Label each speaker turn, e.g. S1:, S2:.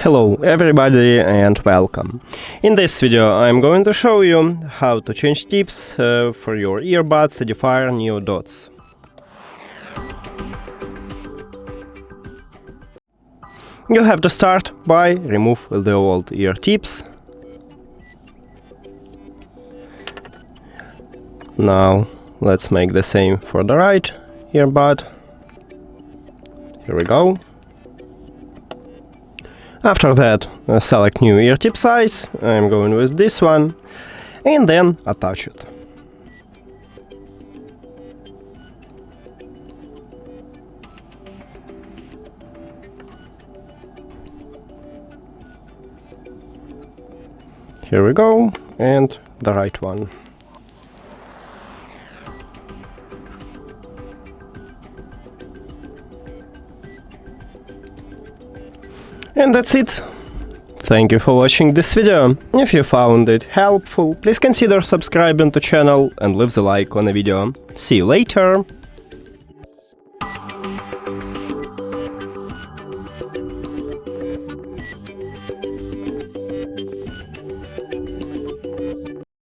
S1: Hello everybody and welcome. In this video I'm going to show you how to change tips for your earbuds EDIFIER NeoDots. You have to start by remove the old ear tips. Now let's make the same for the right earbud. Here we go. After that, select new ear tip size, I'm going with this one, and then attach it. Here we go, and the right one. And that's it. Thank you for watching this video. If you found it helpful, please consider subscribing to the channel and leave the like on the video. See you later!